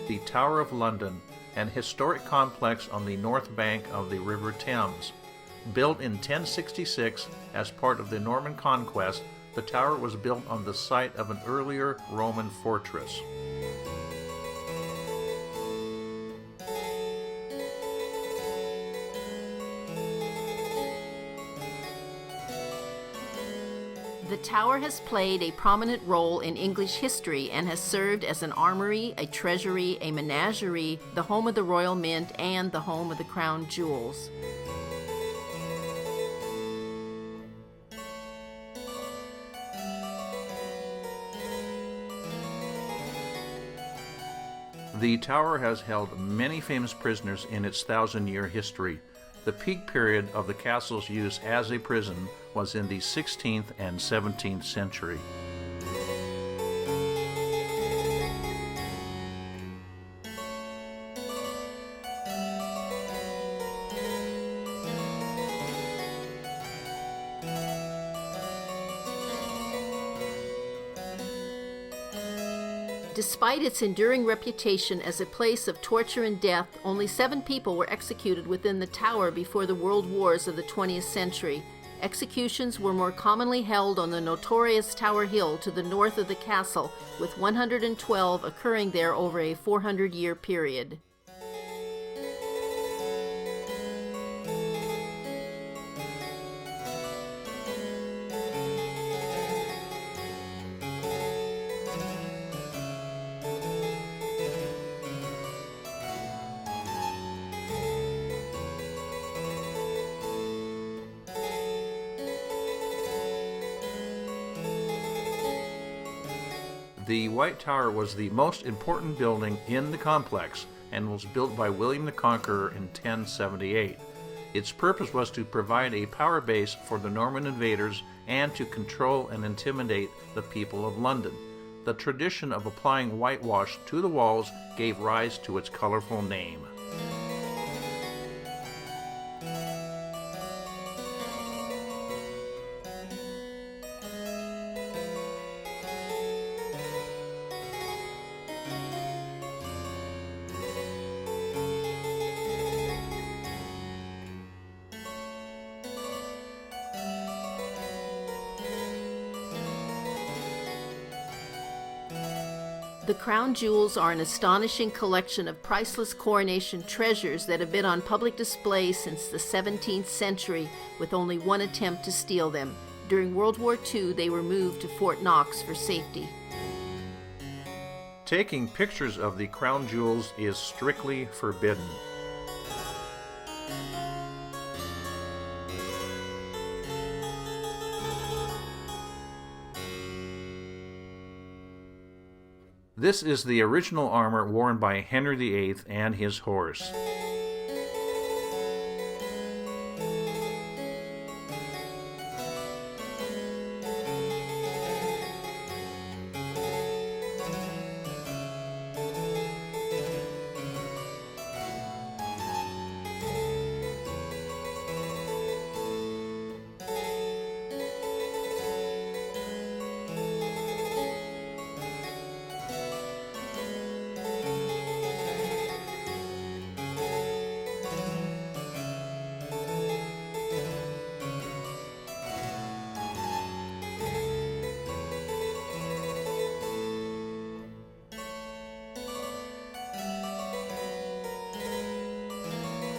the Tower of London, an historic complex on the north bank of the River Thames. Built in 1066 as part of the Norman conquest, the tower was built on the site of an earlier Roman fortress. The tower has played a prominent role in English history and has served as an armory, a treasury, a menagerie, the home of the Royal Mint, and the home of the crown jewels. The tower has held many famous prisoners in its thousand-year history. The peak period of the castle's use as a prison was in the 16th and 17th century. Despite its enduring reputation as a place of torture and death, only 7 people were executed within the tower before the world wars of the 20th century. Executions were more commonly held on the notorious Tower Hill to the north of the castle, with 112 occurring there over a 400-year period. The White Tower was the most important building in the complex and was built by William the Conqueror in 1078. Its purpose was to provide a power base for the Norman invaders and to control and intimidate the people of London. The tradition of applying whitewash to the walls gave rise to its colorful name. The crown jewels are an astonishing collection of priceless coronation treasures that have been on public display since the 17th century, with only one attempt to steal them. During World War II, they were moved to Fort Knox for safety. Taking pictures of the crown jewels is strictly forbidden. This is the original armor worn by Henry VIII and his horse.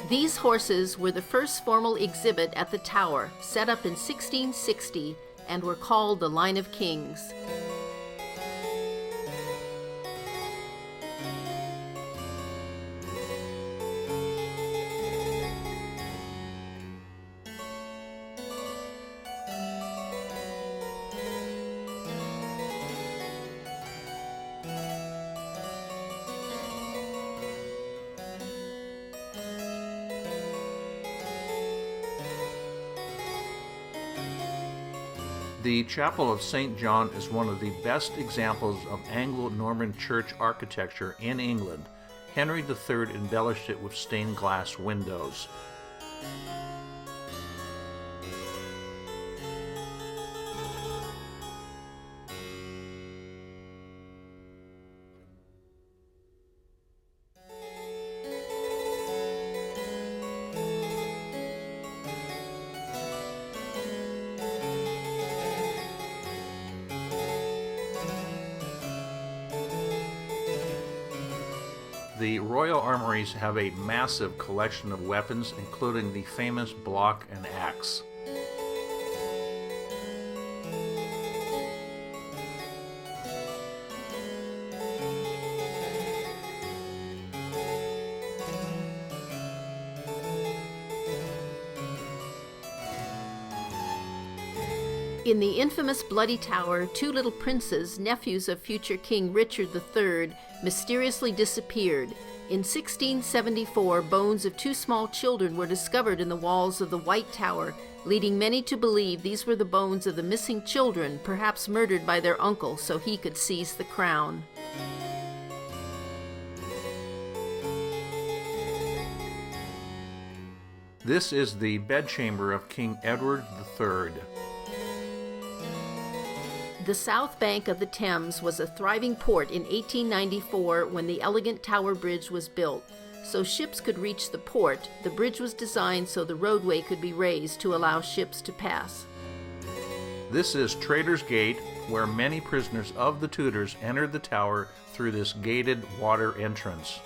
These horses were the first formal exhibit at the Tower, set up in 1660, and were called the Line of Kings. The Chapel of St. John is one of the best examples of Anglo-Norman church architecture in England. Henry III embellished it with stained glass windows. The royal armories have a massive collection of weapons, including the famous block and axe. In the infamous Bloody Tower, two little princes, nephews of future King Richard III, mysteriously disappeared. In 1674, bones of two small children were discovered in the walls of the White Tower, leading many to believe these were the bones of the missing children, perhaps murdered by their uncle so he could seize the crown. This is the bedchamber of King Edward III. The south bank of the Thames was a thriving port in 1894 when the elegant Tower Bridge was built. So ships could reach the port, the bridge was designed so the roadway could be raised to allow ships to pass. This is Traitor's Gate, where many prisoners of the Tudors entered the tower through this gated water entrance.